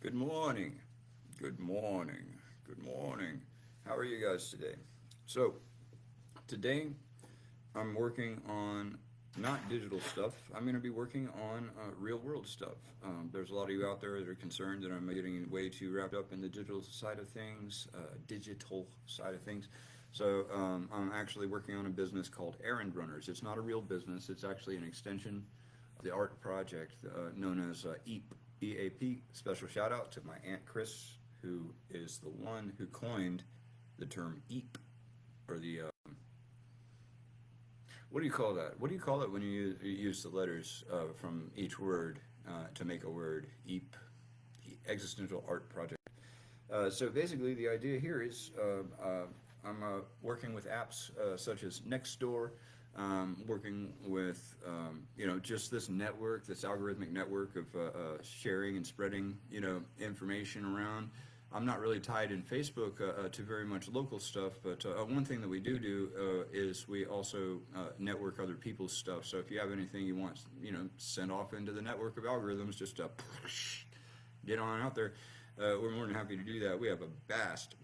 Good morning. Good morning. Good morning. How are you guys today? So, today I'm working on not digital stuff. I'm going to be working on real world stuff. There's a lot of you out there that are concerned that I'm getting way too wrapped up in the digital side of things. So, I'm actually working on a business called Errand Runners. It's not a real business, it's actually an extension of the art project known as EAP. EAP. Special shout out to my Aunt Chris, who is the one who coined the term EAP, or the what do you call that? What do you call it when you use the letters from each word to make a word? EAP, Existential Art Project. So basically, the idea here is I'm working with apps such as Nextdoor, working with just this network, this algorithmic network of sharing and spreading information around. I'm not really tied in Facebook to very much local stuff, but one thing that we do is we also network other people's stuff. So if you have anything you want, send off into the network of algorithms, just get on out there. We're more than happy to do that. We have a vast,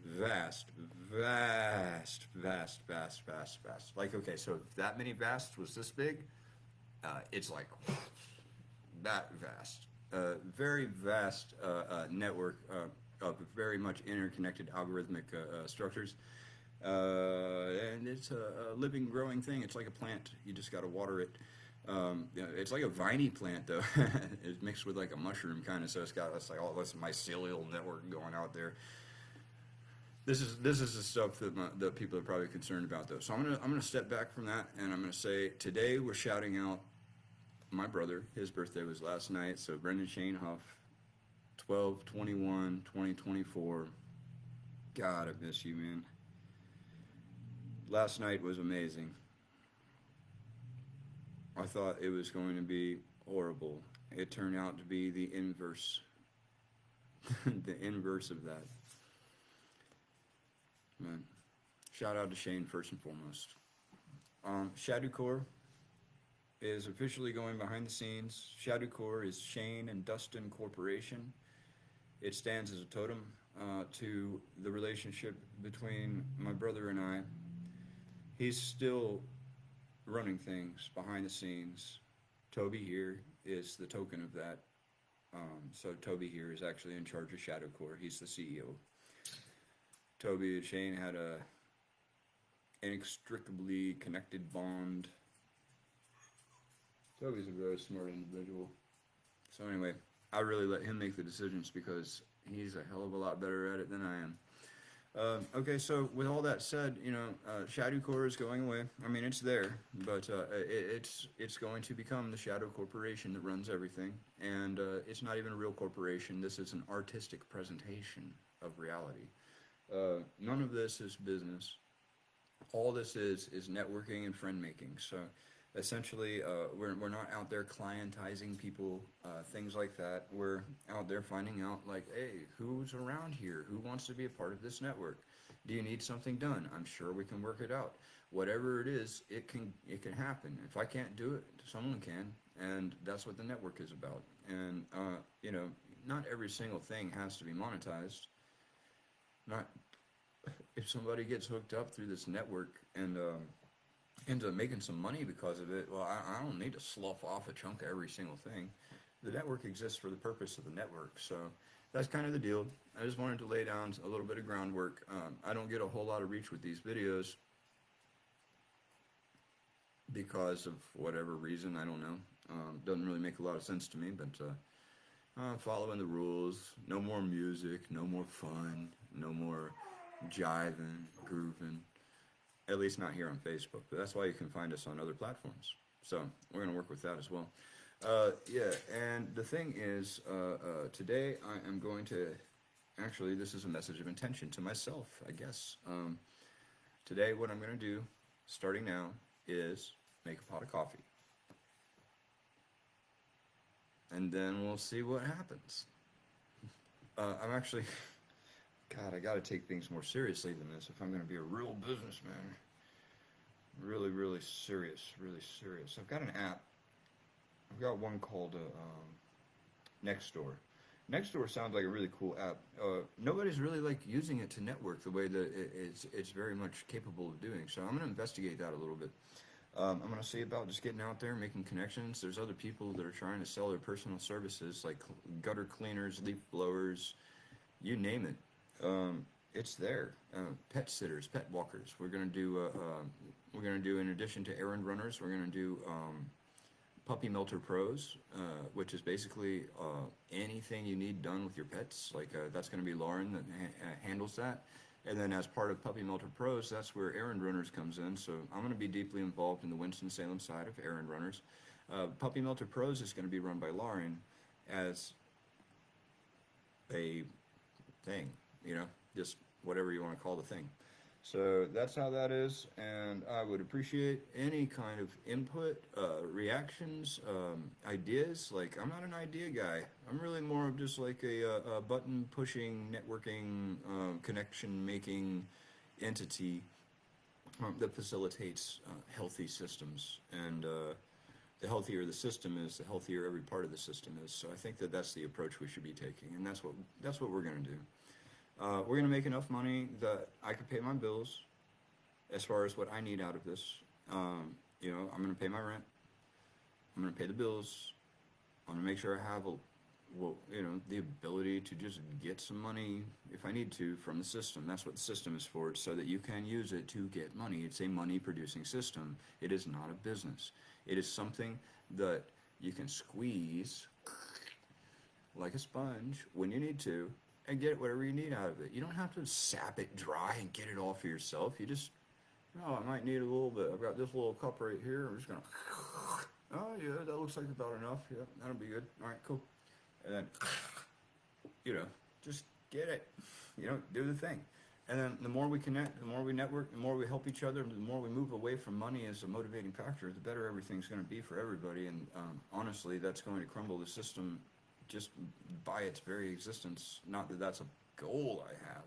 like, okay, so if that many vast was this big, it's like that vast. Very vast network of very much interconnected algorithmic structures. And it's a living, growing thing. It's like a plant. You just got to water it. It's like a viney plant, though. It's mixed with like a mushroom kind of, so it's like all this mycelial network going out there. This is the stuff that people are probably concerned about, though. So I'm gonna step back from that, and I'm gonna say today we're shouting out my brother. His birthday was last night, so Brendan Shane Huff, 12/21/2024. God, I miss you, man. Last night was amazing. I thought it was going to be horrible. It turned out to be the inverse. The inverse of that. Man. Shout out to Shane first and foremost. ShadowCore is officially going behind the scenes. ShadowCore is Shane and Dustin Corporation. It stands as a totem to the relationship between my brother and I. He's still running things behind the scenes. Toby here is the token of that. So Toby here is actually in charge of ShadowCore. He's the CEO. Toby and Shane had a inextricably connected bond. Toby's a very smart individual. So anyway, I really let him make the decisions because he's a hell of a lot better at it than I am. Okay, so with all that said, ShadowCore is going away. I mean, it's there, but it's going to become the Shadow Corporation that runs everything, and it's not even a real corporation. This is an artistic presentation of reality. None of this is business. All this is networking and friend making. So essentially, we're not out there clientizing people, things like that. We're out there finding out, like, hey, who's around here? Who wants to be a part of this network? Do you need something done? I'm sure we can work it out. Whatever it is, it can happen. If I can't do it, someone can, and that's what the network is about. And not every single thing has to be monetized. Not if somebody gets hooked up through this network and ends up making some money because of it, well, I don't need to slough off a chunk of every single thing. The network exists for the purpose of the network, so that's kind of the deal. I just wanted to lay down a little bit of groundwork. I don't get a whole lot of reach with these videos because of whatever reason, I don't know. Doesn't really make a lot of sense to me, but following the rules. No more music, no more fun, no more jiving, grooving. At least not here on Facebook, but that's why you can find us on other platforms. So we're going to work with that as well. And the thing is, today I am going to, actually this is a message of intention to myself, I guess. Today what I'm going to do, starting now, is make a pot of coffee. And then we'll see what happens. I'm actually... God, I got to take things more seriously than this if I'm going to be a real businessman. Really, really serious, really serious. I've got an app. I've got one called Nextdoor. Nextdoor sounds like a really cool app. Nobody's really like using it to network the way that it's very much capable of doing. So I'm going to investigate that a little bit. I'm going to see about just getting out there, making connections. There's other people that are trying to sell their personal services like gutter cleaners, leaf blowers, you name it. It's there. Pet sitters, pet walkers. We're going to do in addition to errand runners, we're going to do Puppy Melter Pros, which is basically anything you need done with your pets. Like that's going to be Lauren that handles that. And then as part of Puppy Melter Pros, that's where Errand Runners comes in. So I'm going to be deeply involved in the Winston-Salem side of Errand Runners. Puppy Melter Pros is going to be run by Lauren as a thing, you know, just whatever you want to call the thing. So that's how that is, and I would appreciate any kind of input, reactions, ideas. Like, I'm not an idea guy. I'm really more of just like a button pushing, networking, connection making entity that facilitates healthy systems. And the healthier the system is, the healthier every part of the system is. So I think that that's the approach we should be taking, and that's what we're going to do. We're going to make enough money that I can pay my bills as far as what I need out of this. You know, I'm going to pay my rent. I'm going to pay the bills. I'm going to make sure I have the ability to just get some money if I need to from the system. That's what the system is for. It's so that you can use it to get money. It's a money producing system. It is not a business. It is something that you can squeeze like a sponge when you need to and get whatever you need out of it. You don't have to sap it dry and get it all for yourself. You just, I might need a little bit. I've got this little cup right here. I'm just going to, oh yeah, that looks like about enough. Yeah, that'll be good. All right, cool. And then, just get it. Do the thing. And then the more we connect, the more we network, the more we help each other, the more we move away from money as a motivating factor, the better everything's going to be for everybody. And honestly, that's going to crumble the system just by its very existence. Not that that's a goal I have.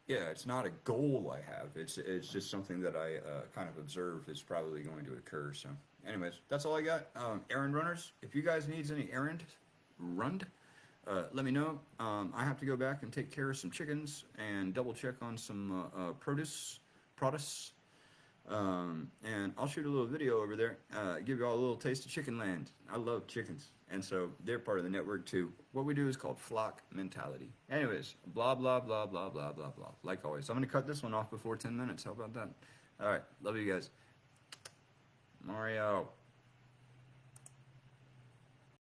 Yeah, it's not a goal I have. It's just something that I kind of observe is probably going to occur. So anyways, that's all I got. Errand runners, if you guys need any errand run, let me know. I have to go back and take care of some chickens and double check on some produce. And I'll shoot a little video over there, give you all a little taste of chicken land. I love chickens, and so they're part of the network too. What we do is called flock mentality. Anyways, blah, blah, blah, blah, blah, blah, blah. Like always, I'm going to cut this one off before 10 minutes. How about that? All right, love you guys. Mario.